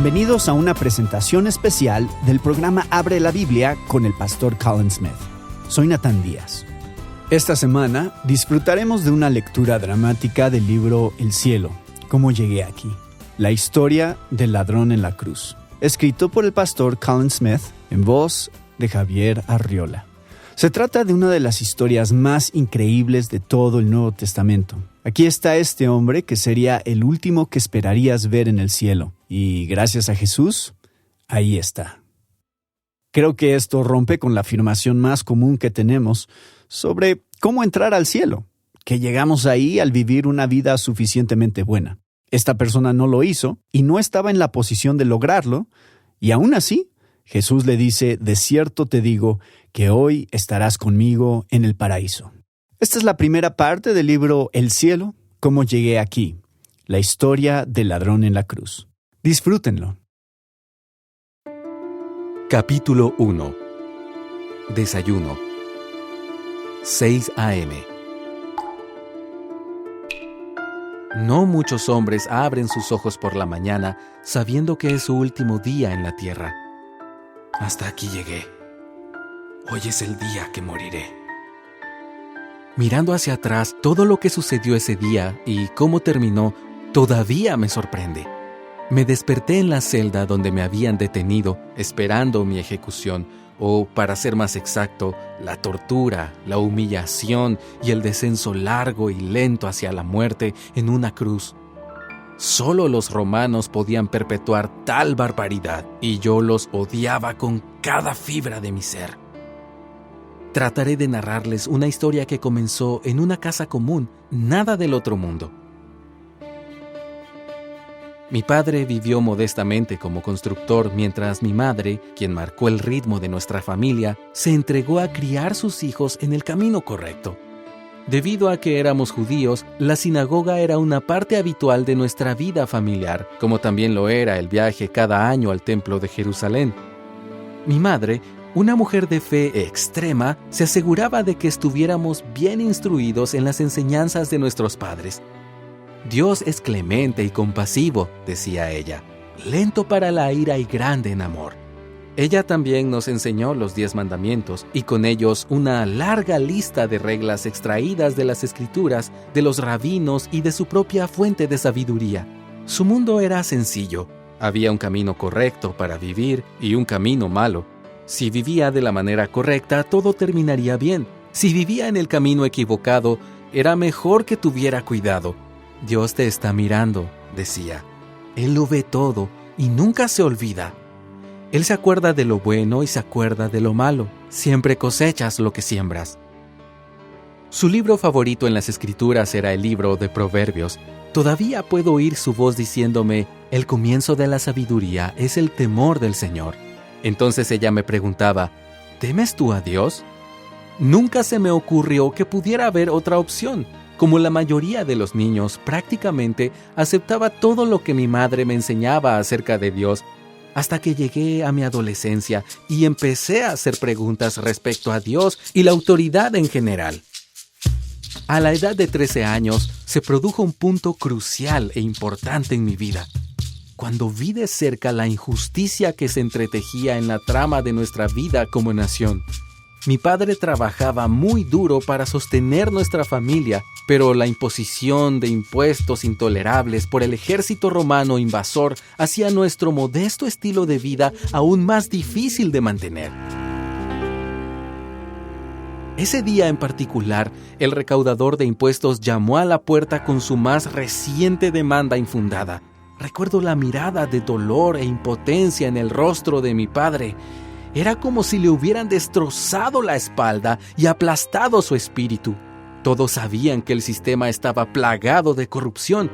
Bienvenidos a una presentación especial del programa Abre la Biblia con el pastor Colin Smith. Soy Nathan Díaz. Esta semana disfrutaremos de una lectura dramática del libro El cielo, ¿cómo llegué aquí? La historia del ladrón en la cruz, escrito por el pastor Colin Smith en voz de Javier Arriola. Se trata de una de las historias más increíbles de todo el Nuevo Testamento. Aquí está este hombre que sería el último que esperarías ver en el cielo. Y gracias a Jesús, ahí está. Creo que esto rompe con la afirmación más común que tenemos sobre cómo entrar al cielo, que llegamos ahí al vivir una vida suficientemente buena. Esta persona no lo hizo y no estaba en la posición de lograrlo, y aún así, Jesús le dice, de cierto te digo, que hoy estarás conmigo en el paraíso. Esta es la primera parte del libro El cielo, ¿cómo llegué aquí? La historia del ladrón en la cruz. Disfrútenlo. Capítulo 1. Desayuno. 6 a.m. No muchos hombres abren sus ojos por la mañana sabiendo que es su último día en la tierra. Hasta aquí llegué. Hoy es el día que moriré. Mirando hacia atrás, todo lo que sucedió ese día y cómo terminó, todavía me sorprende. Me desperté en la celda donde me habían detenido, esperando mi ejecución, o, para ser más exacto, la tortura, la humillación y el descenso largo y lento hacia la muerte en una cruz. Solo los romanos podían perpetuar tal barbaridad, y yo los odiaba con cada fibra de mi ser. Trataré de narrarles una historia que comenzó en una casa común, nada del otro mundo. Mi padre vivió modestamente como constructor, mientras mi madre, quien marcó el ritmo de nuestra familia, se entregó a criar sus hijos en el camino correcto. Debido a que éramos judíos, la sinagoga era una parte habitual de nuestra vida familiar, como también lo era el viaje cada año al templo de Jerusalén. Mi madre, una mujer de fe extrema, se aseguraba de que estuviéramos bien instruidos en las enseñanzas de nuestros padres. Dios es clemente y compasivo, decía ella, lento para la ira y grande en amor. Ella también nos enseñó los 10 mandamientos y con ellos una larga lista de reglas extraídas de las Escrituras, de los rabinos y de su propia fuente de sabiduría. Su mundo era sencillo. Había un camino correcto para vivir y un camino malo. Si vivía de la manera correcta, todo terminaría bien. Si vivía en el camino equivocado, era mejor que tuviera cuidado. Dios te está mirando, decía. Él lo ve todo y nunca se olvida. Él se acuerda de lo bueno y se acuerda de lo malo. Siempre cosechas lo que siembras. Su libro favorito en las Escrituras era el libro de Proverbios. Todavía puedo oír su voz diciéndome, el comienzo de la sabiduría es el temor del Señor. Entonces ella me preguntaba, ¿temes tú a Dios? Nunca se me ocurrió que pudiera haber otra opción. Como la mayoría de los niños, prácticamente aceptaba todo lo que mi madre me enseñaba acerca de Dios, hasta que llegué a mi adolescencia y empecé a hacer preguntas respecto a Dios y la autoridad en general. A la edad de 13 años, se produjo un punto crucial e importante en mi vida. Cuando vi de cerca la injusticia que se entretejía en la trama de nuestra vida como nación. Mi padre trabajaba muy duro para sostener nuestra familia, pero la imposición de impuestos intolerables por el ejército romano invasor hacía nuestro modesto estilo de vida aún más difícil de mantener. Ese día en particular, el recaudador de impuestos llamó a la puerta con su más reciente demanda infundada. Recuerdo la mirada de dolor e impotencia en el rostro de mi padre. Era como si le hubieran destrozado la espalda y aplastado su espíritu. Todos sabían que el sistema estaba plagado de corrupción.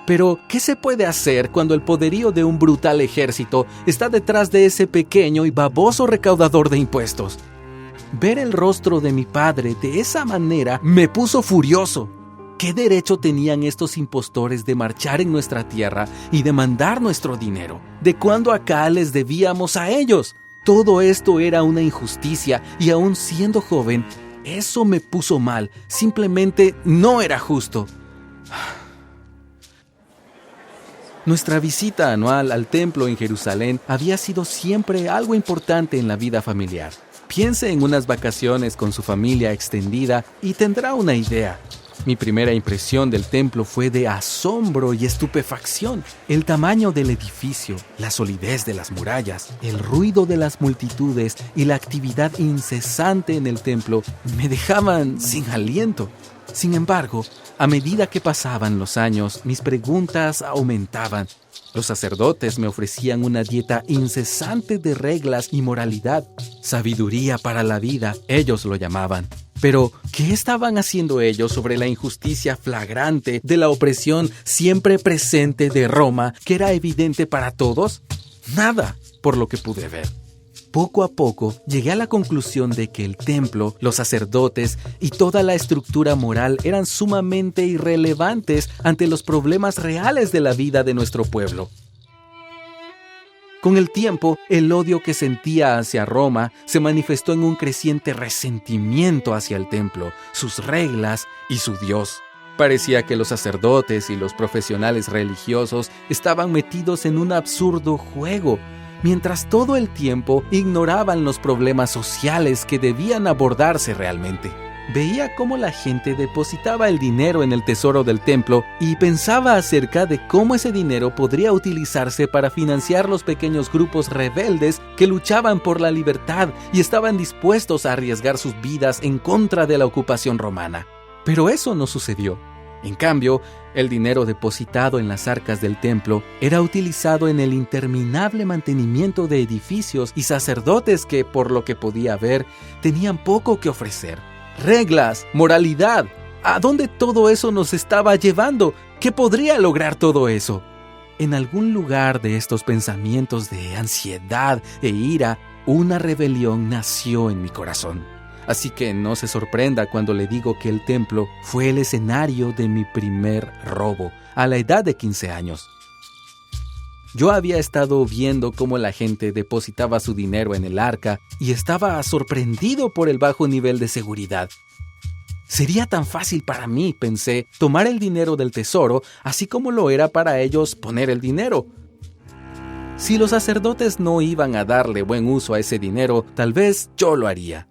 Pero, ¿qué se puede hacer cuando el poderío de un brutal ejército está detrás de ese pequeño y baboso recaudador de impuestos? Ver el rostro de mi padre de esa manera me puso furioso. ¿Qué derecho tenían estos impostores de marchar en nuestra tierra y demandar nuestro dinero? ¿De cuándo acá les debíamos a ellos? Todo esto era una injusticia y aún siendo joven, eso me puso mal. Simplemente no era justo. Nuestra visita anual al templo en Jerusalén había sido siempre algo importante en la vida familiar. Piense en unas vacaciones con su familia extendida y tendrá una idea. Mi primera impresión del templo fue de asombro y estupefacción. El tamaño del edificio, la solidez de las murallas, el ruido de las multitudes y la actividad incesante en el templo me dejaban sin aliento. Sin embargo, a medida que pasaban los años, mis preguntas aumentaban. Los sacerdotes me ofrecían una dieta incesante de reglas y moralidad. Sabiduría para la vida, ellos lo llamaban. Pero, ¿qué estaban haciendo ellos sobre la injusticia flagrante de la opresión siempre presente de Roma, que era evidente para todos? Nada, por lo que pude ver. Poco a poco llegué a la conclusión de que el templo, los sacerdotes y toda la estructura moral eran sumamente irrelevantes ante los problemas reales de la vida de nuestro pueblo. Con el tiempo, el odio que sentía hacia Roma se manifestó en un creciente resentimiento hacia el templo, sus reglas y su Dios. Parecía que los sacerdotes y los profesionales religiosos estaban metidos en un absurdo juego, mientras todo el tiempo ignoraban los problemas sociales que debían abordarse realmente. Veía cómo la gente depositaba el dinero en el tesoro del templo y pensaba acerca de cómo ese dinero podría utilizarse para financiar los pequeños grupos rebeldes que luchaban por la libertad y estaban dispuestos a arriesgar sus vidas en contra de la ocupación romana. Pero eso no sucedió. En cambio, el dinero depositado en las arcas del templo era utilizado en el interminable mantenimiento de edificios y sacerdotes que, por lo que podía ver, tenían poco que ofrecer. Reglas, moralidad, ¿a dónde todo eso nos estaba llevando? ¿Qué podría lograr todo eso? En algún lugar de estos pensamientos de ansiedad e ira, una rebelión nació en mi corazón. Así que no se sorprenda cuando le digo que el templo fue el escenario de mi primer robo, a la edad de 15 años. Yo había estado viendo cómo la gente depositaba su dinero en el arca y estaba sorprendido por el bajo nivel de seguridad. Sería tan fácil para mí, pensé, tomar el dinero del tesoro, así como lo era para ellos poner el dinero. Si los sacerdotes no iban a darle buen uso a ese dinero, tal vez yo lo haría.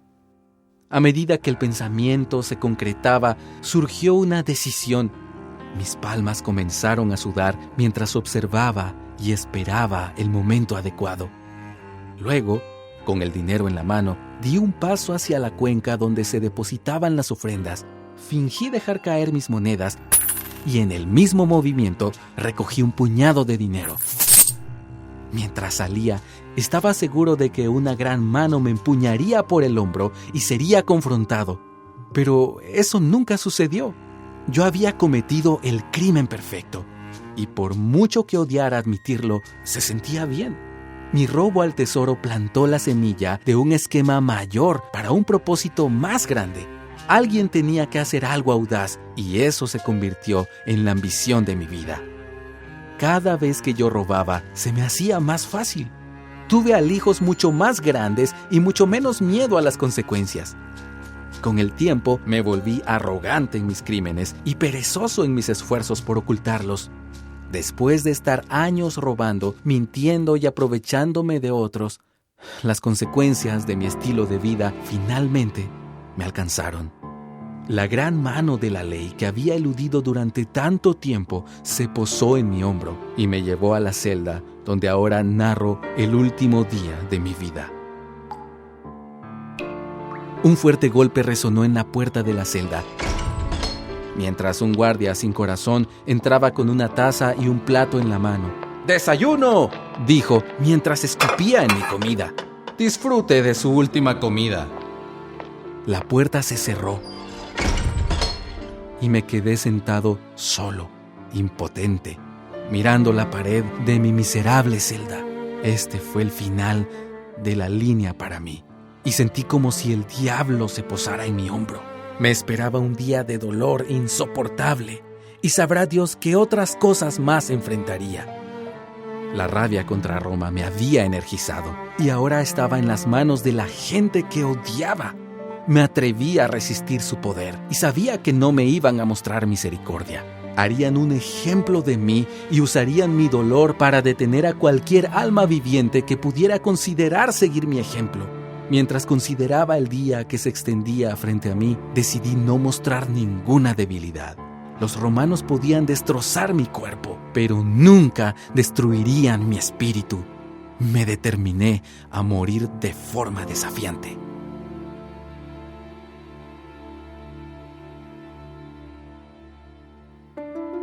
A medida que el pensamiento se concretaba, surgió una decisión. Mis palmas comenzaron a sudar mientras observaba y esperaba el momento adecuado. Luego, con el dinero en la mano, di un paso hacia la cuenca donde se depositaban las ofrendas. Fingí dejar caer mis monedas y en el mismo movimiento recogí un puñado de dinero. Mientras salía, estaba seguro de que una gran mano me empuñaría por el hombro y sería confrontado. Pero eso nunca sucedió. Yo había cometido el crimen perfecto. Y por mucho que odiara admitirlo, se sentía bien. Mi robo al tesoro plantó la semilla de un esquema mayor para un propósito más grande. Alguien tenía que hacer algo audaz y eso se convirtió en la ambición de mi vida. Cada vez que yo robaba, se me hacía más fácil. Tuve alijos mucho más grandes y mucho menos miedo a las consecuencias. Con el tiempo, me volví arrogante en mis crímenes y perezoso en mis esfuerzos por ocultarlos. Después de estar años robando, mintiendo y aprovechándome de otros, las consecuencias de mi estilo de vida finalmente me alcanzaron. La gran mano de la ley que había eludido durante tanto tiempo se posó en mi hombro y me llevó a la celda donde ahora narro el último día de mi vida. Un fuerte golpe resonó en la puerta de la celda, mientras un guardia sin corazón entraba con una taza y un plato en la mano. ¡Desayuno!, dijo mientras escupía en mi comida. Disfrute de su última comida. La puerta se cerró y me quedé sentado solo, impotente, mirando la pared de mi miserable celda. Este fue el final de la línea para mí, y sentí como si el diablo se posara en mi hombro. Me esperaba un día de dolor insoportable, y sabrá Dios qué otras cosas más enfrentaría. La rabia contra Roma me había energizado, y ahora estaba en las manos de la gente que odiaba. Me atreví a resistir su poder, y sabía que no me iban a mostrar misericordia. Harían un ejemplo de mí y usarían mi dolor para detener a cualquier alma viviente que pudiera considerar seguir mi ejemplo. Mientras consideraba el día que se extendía frente a mí, decidí no mostrar ninguna debilidad. Los romanos podían destrozar mi cuerpo, pero nunca destruirían mi espíritu. Me determiné a morir de forma desafiante.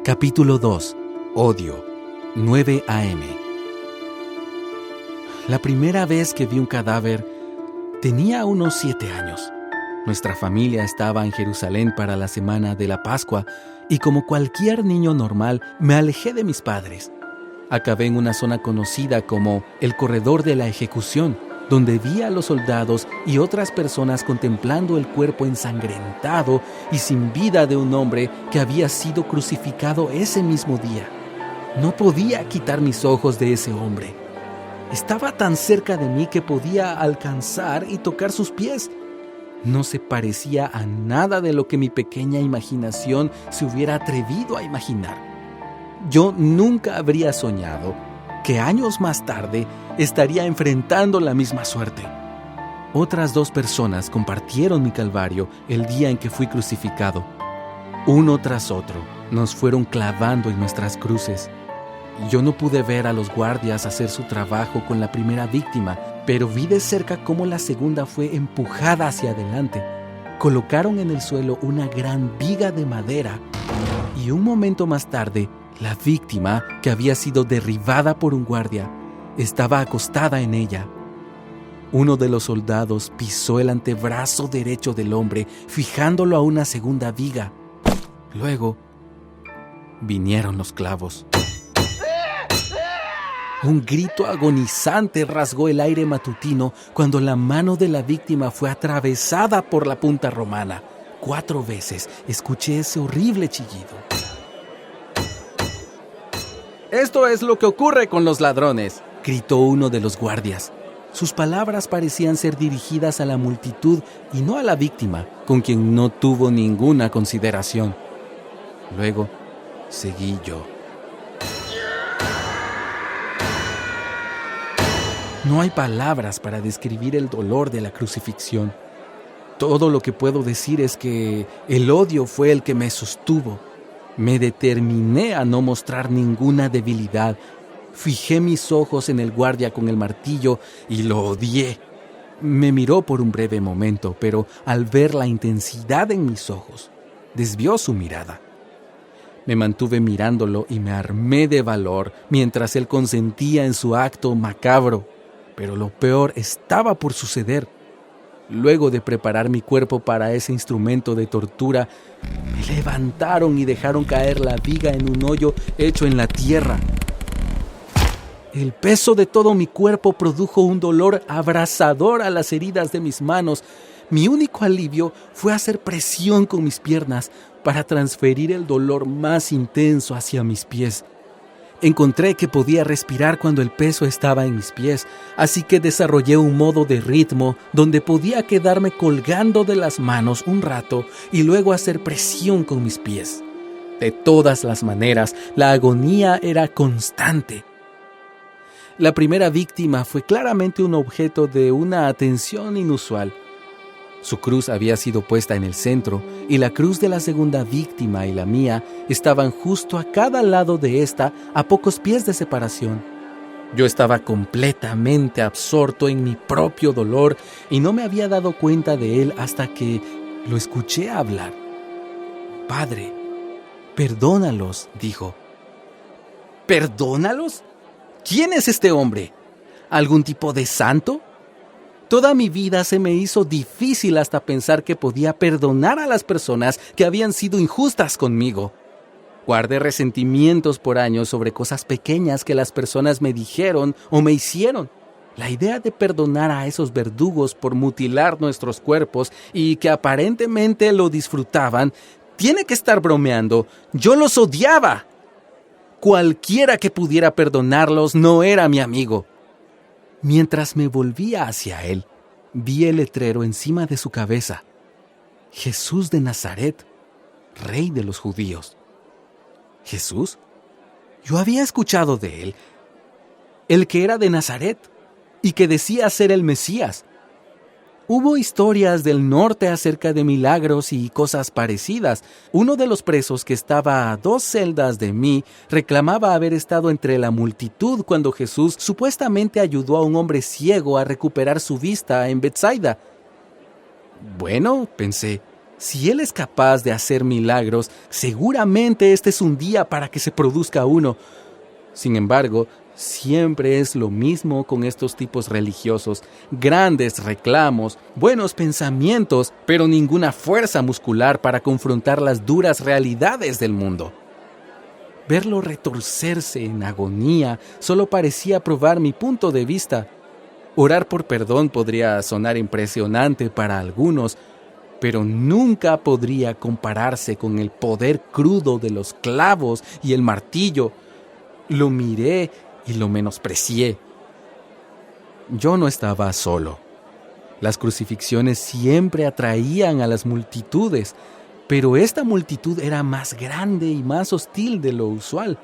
Capítulo 2. Odio. 9 a.m. La primera vez que vi un cadáver tenía unos 7 años. Nuestra familia estaba en Jerusalén para la semana de la Pascua y como cualquier niño normal me alejé de mis padres. Acabé en una zona conocida como el corredor de la ejecución, donde vi a los soldados y otras personas contemplando el cuerpo ensangrentado y sin vida de un hombre que había sido crucificado ese mismo día. No podía quitar mis ojos de ese hombre. Estaba tan cerca de mí que podía alcanzar y tocar sus pies. No se parecía a nada de lo que mi pequeña imaginación se hubiera atrevido a imaginar. Yo nunca habría soñado que años más tarde estaría enfrentando la misma suerte. Otras 2 personas compartieron mi calvario el día en que fui crucificado. Uno tras otro nos fueron clavando en nuestras cruces. Yo no pude ver a los guardias hacer su trabajo con la primera víctima, pero vi de cerca cómo la segunda fue empujada hacia adelante. Colocaron en el suelo una gran viga de madera y un momento más tarde, la víctima, que había sido derribada por un guardia, estaba acostada en ella. Uno de los soldados pisó el antebrazo derecho del hombre, fijándolo a una segunda viga. Luego, vinieron los clavos. Un grito agonizante rasgó el aire matutino cuando la mano de la víctima fue atravesada por la punta romana. 4 veces escuché ese horrible chillido. Esto es lo que ocurre con los ladrones, gritó uno de los guardias. Sus palabras parecían ser dirigidas a la multitud y no a la víctima, con quien no tuvo ninguna consideración. Luego, seguí yo. No hay palabras para describir el dolor de la crucifixión. Todo lo que puedo decir es que el odio fue el que me sostuvo. Me determiné a no mostrar ninguna debilidad. Fijé mis ojos en el guardia con el martillo y lo odié. Me miró por un breve momento, pero al ver la intensidad en mis ojos, desvió su mirada. Me mantuve mirándolo y me armé de valor mientras él consentía en su acto macabro. Pero lo peor estaba por suceder. Luego de preparar mi cuerpo para ese instrumento de tortura, me levantaron y dejaron caer la viga en un hoyo hecho en la tierra. El peso de todo mi cuerpo produjo un dolor abrasador a las heridas de mis manos. Mi único alivio fue hacer presión con mis piernas para transferir el dolor más intenso hacia mis pies. Encontré que podía respirar cuando el peso estaba en mis pies, así que desarrollé un modo de ritmo donde podía quedarme colgando de las manos un rato y luego hacer presión con mis pies. De todas las maneras, la agonía era constante. La primera víctima fue claramente un objeto de una atención inusual. Su cruz había sido puesta en el centro y la cruz de la segunda víctima y la mía estaban justo a cada lado de esta, a pocos pies de separación. Yo estaba completamente absorto en mi propio dolor y no me había dado cuenta de él hasta que lo escuché hablar. «Padre, perdónalos», dijo. «¿Perdónalos? ¿Quién es este hombre? ¿Algún tipo de santo?» Toda mi vida se me hizo difícil hasta pensar que podía perdonar a las personas que habían sido injustas conmigo. Guardé resentimientos por años sobre cosas pequeñas que las personas me dijeron o me hicieron. La idea de perdonar a esos verdugos por mutilar nuestros cuerpos y que aparentemente lo disfrutaban, tiene que estar bromeando. Yo los odiaba. Cualquiera que pudiera perdonarlos no era mi amigo. Mientras me volvía hacia él, vi el letrero encima de su cabeza. Jesús de Nazaret, Rey de los Judíos. ¿Jesús? Yo había escuchado de él, el que era de Nazaret y que decía ser el Mesías. Hubo historias del norte acerca de milagros y cosas parecidas. Uno de los presos que estaba a 2 celdas de mí reclamaba haber estado entre la multitud cuando Jesús supuestamente ayudó a un hombre ciego a recuperar su vista en Betsaida. Bueno, pensé, si él es capaz de hacer milagros, seguramente este es un día para que se produzca uno. Sin embargo, siempre es lo mismo con estos tipos religiosos. Grandes reclamos, buenos pensamientos, pero ninguna fuerza muscular para confrontar las duras realidades del mundo. Verlo retorcerse en agonía solo parecía probar mi punto de vista. Orar por perdón podría sonar impresionante para algunos, pero nunca podría compararse con el poder crudo de los clavos y el martillo. Lo miré y lo menosprecié. Yo no estaba solo. Las crucifixiones siempre atraían a las multitudes, pero esta multitud era más grande y más hostil de lo usual.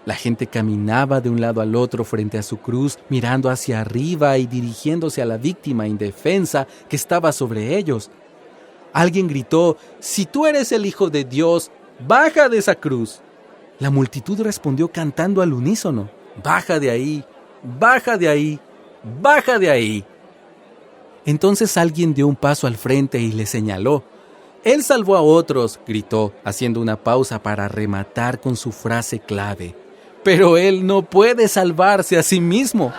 La gente caminaba de un lado al otro frente a su cruz, mirando hacia arriba y dirigiéndose a la víctima indefensa que estaba sobre ellos. Alguien gritó: «Si tú eres el Hijo de Dios, baja de esa cruz». La multitud respondió cantando al unísono: «Baja de ahí, baja de ahí, baja de ahí». Entonces alguien dio un paso al frente y le señaló. «Él salvó a otros», gritó, haciendo una pausa para rematar con su frase clave. «Pero él no puede salvarse a sí mismo».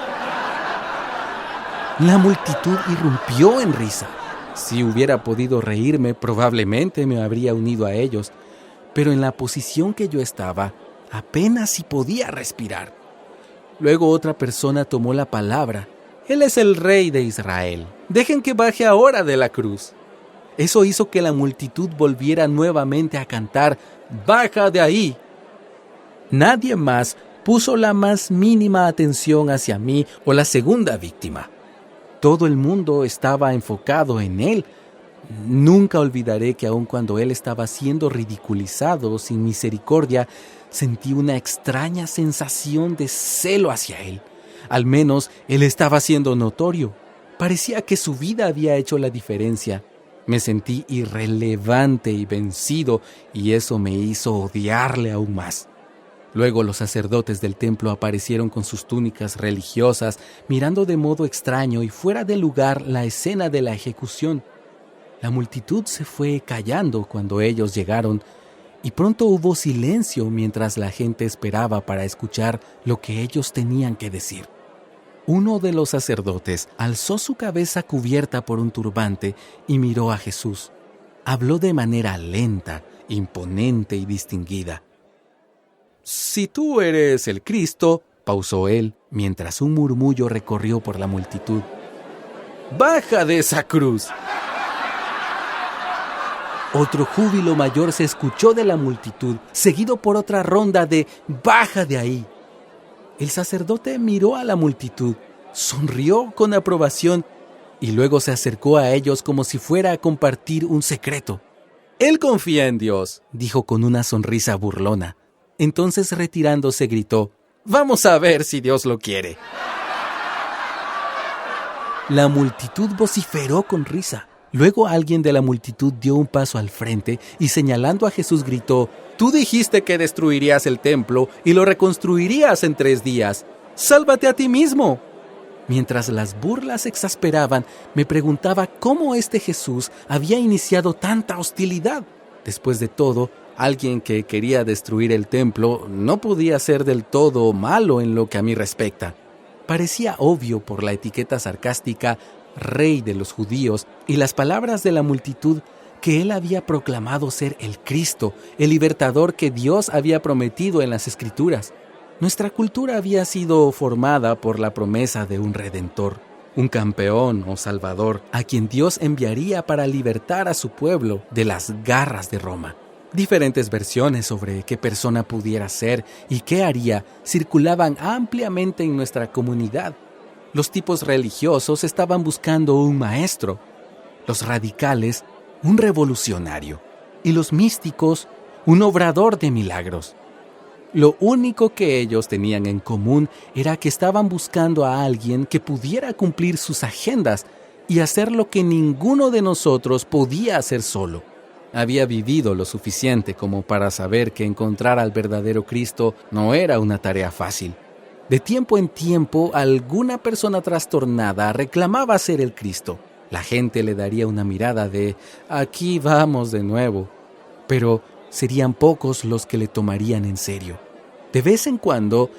La multitud irrumpió en risa. Si hubiera podido reírme, probablemente me habría unido a ellos. Pero en la posición que yo estaba, apenas si podía respirar. Luego otra persona tomó la palabra. «Él es el rey de Israel. Dejen que baje ahora de la cruz». Eso hizo que la multitud volviera nuevamente a cantar: «¡Baja de ahí!». Nadie más puso la más mínima atención hacia mí o la segunda víctima. Todo el mundo estaba enfocado en él. Nunca olvidaré que aun cuando él estaba siendo ridiculizado sin misericordia, sentí una extraña sensación de celo hacia él. Al menos él estaba siendo notorio. Parecía que su vida había hecho la diferencia. Me sentí irrelevante y vencido, y eso me hizo odiarle aún más. Luego los sacerdotes del templo aparecieron con sus túnicas religiosas, mirando de modo extraño y fuera de lugar la escena de la ejecución. La multitud se fue callando cuando ellos llegaron, y pronto hubo silencio mientras la gente esperaba para escuchar lo que ellos tenían que decir. Uno de los sacerdotes alzó su cabeza cubierta por un turbante y miró a Jesús. Habló de manera lenta, imponente y distinguida. «Si tú eres el Cristo», pausó él, mientras un murmullo recorrió por la multitud, «baja de esa cruz». Otro júbilo mayor se escuchó de la multitud, seguido por otra ronda de «baja de ahí». El sacerdote miró a la multitud, sonrió con aprobación y luego se acercó a ellos como si fuera a compartir un secreto. «Él confía en Dios», dijo con una sonrisa burlona. Entonces, retirándose, gritó: «Vamos a ver si Dios lo quiere». La multitud vociferó con risa. Luego alguien de la multitud dio un paso al frente y señalando a Jesús gritó: «Tú dijiste que destruirías el templo y lo reconstruirías en 3 días. ¡Sálvate a ti mismo!». Mientras las burlas exasperaban, me preguntaba cómo este Jesús había iniciado tanta hostilidad. Después de todo, alguien que quería destruir el templo no podía ser del todo malo en lo que a mí respecta. Parecía obvio por la etiqueta sarcástica «Rey de los judíos» y las palabras de la multitud que él había proclamado ser el Cristo, el libertador que Dios había prometido en las Escrituras. Nuestra cultura había sido formada por la promesa de un redentor, un campeón o salvador, a quien Dios enviaría para libertar a su pueblo de las garras de Roma. Diferentes versiones sobre qué persona pudiera ser y qué haría circulaban ampliamente en nuestra comunidad. Los tipos religiosos estaban buscando un maestro, los radicales un revolucionario y los místicos un obrador de milagros. Lo único que ellos tenían en común era que estaban buscando a alguien que pudiera cumplir sus agendas y hacer lo que ninguno de nosotros podía hacer solo. Había vivido lo suficiente como para saber que encontrar al verdadero Cristo no era una tarea fácil. De tiempo en tiempo, alguna persona trastornada reclamaba ser el Cristo. La gente le daría una mirada de «aquí vamos de nuevo», pero serían pocos los que le tomarían en serio. De vez en cuando,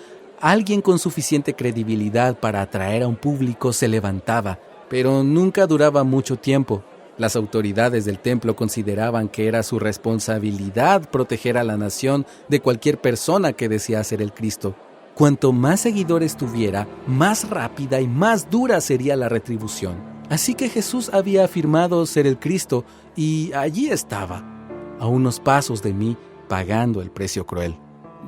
alguien con suficiente credibilidad para atraer a un público se levantaba, pero nunca duraba mucho tiempo. Las autoridades del templo consideraban que era su responsabilidad proteger a la nación de cualquier persona que deseara ser el Cristo. Cuanto más seguidores tuviera, más rápida y más dura sería la retribución. Así que Jesús había afirmado ser el Cristo y allí estaba, a unos pasos de mí, pagando el precio cruel.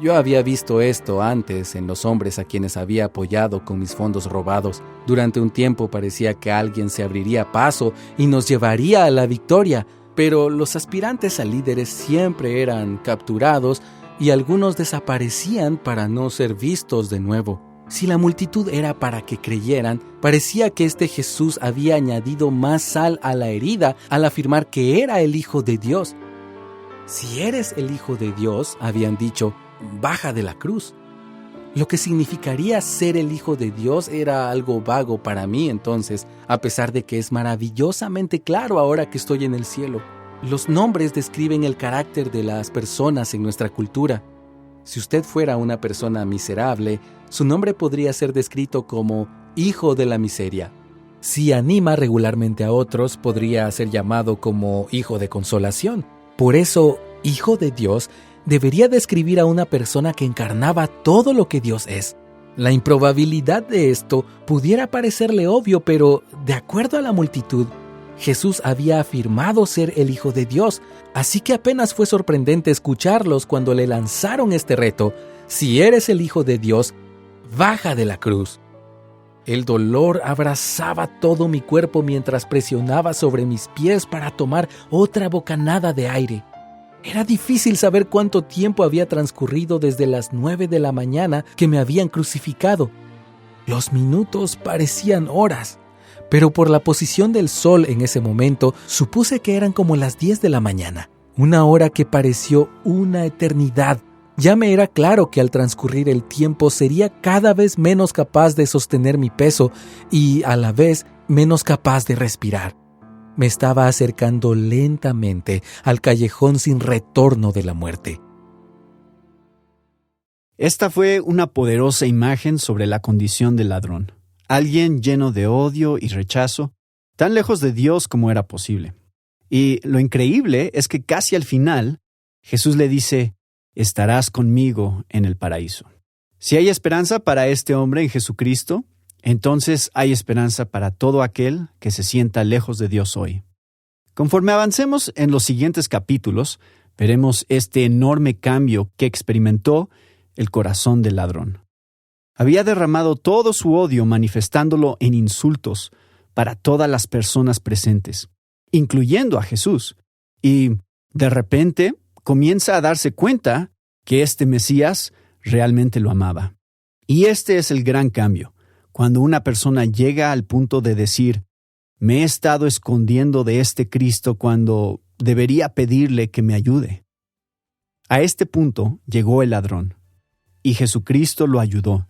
Yo había visto esto antes en los hombres a quienes había apoyado con mis fondos robados. Durante un tiempo parecía que alguien se abriría paso y nos llevaría a la victoria, pero los aspirantes a líderes siempre eran capturados y algunos desaparecían para no ser vistos de nuevo. Si la multitud era para que creyeran, parecía que este Jesús había añadido más sal a la herida al afirmar que era el Hijo de Dios. Si eres el Hijo de Dios, habían dicho, baja de la cruz. Lo que significaría ser el Hijo de Dios era algo vago para mí entonces, a pesar de que es maravillosamente claro ahora que estoy en el cielo. Los nombres describen el carácter de las personas en nuestra cultura. Si usted fuera una persona miserable, su nombre podría ser descrito como hijo de la miseria. Si anima regularmente a otros, podría ser llamado como hijo de consolación. Por eso, hijo de Dios debería describir a una persona que encarnaba todo lo que Dios es. La improbabilidad de esto pudiera parecerle obvio, pero de acuerdo a la multitud, Jesús había afirmado ser el Hijo de Dios, así que apenas fue sorprendente escucharlos cuando le lanzaron este reto: si eres el Hijo de Dios, baja de la cruz. El dolor abrazaba todo mi cuerpo mientras presionaba sobre mis pies para tomar otra bocanada de aire. Era difícil saber cuánto tiempo había transcurrido desde las 9 de la mañana que me habían crucificado. Los minutos parecían horas, pero por la posición del sol en ese momento supuse que eran como las 10 de la mañana, una hora que pareció una eternidad. Ya me era claro que al transcurrir el tiempo sería cada vez menos capaz de sostener mi peso y a la vez menos capaz de respirar. Me estaba acercando lentamente al callejón sin retorno de la muerte. Esta fue una poderosa imagen sobre la condición del ladrón. Alguien lleno de odio y rechazo, tan lejos de Dios como era posible. Y lo increíble es que casi al final, Jesús le dice: estarás conmigo en el paraíso. Si hay esperanza para este hombre en Jesucristo, entonces hay esperanza para todo aquel que se sienta lejos de Dios hoy. Conforme avancemos en los siguientes capítulos, veremos este enorme cambio que experimentó el corazón del ladrón. Había derramado todo su odio manifestándolo en insultos para todas las personas presentes, incluyendo a Jesús. Y, de repente, comienza a darse cuenta que este Mesías realmente lo amaba. Y este es el gran cambio, cuando una persona llega al punto de decir: me he estado escondiendo de este Cristo cuando debería pedirle que me ayude. A este punto llegó el ladrón, y Jesucristo lo ayudó.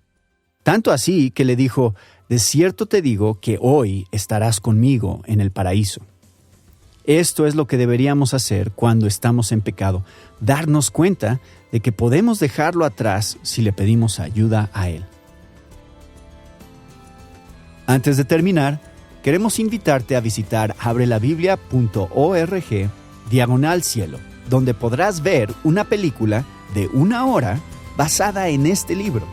Tanto así que le dijo: de cierto te digo que hoy estarás conmigo en el paraíso. Esto es lo que deberíamos hacer cuando estamos en pecado, darnos cuenta de que podemos dejarlo atrás si le pedimos ayuda a Él. Antes de terminar, queremos invitarte a visitar abrelabiblia.org/cielo, donde podrás ver una película de 1 hora basada en este libro.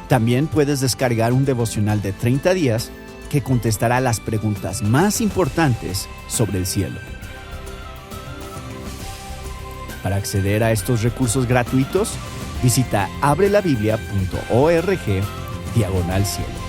También puedes descargar un devocional de 30 días que contestará las preguntas más importantes sobre el cielo. Para acceder a estos recursos gratuitos, visita abrelabiblia.org/cielo.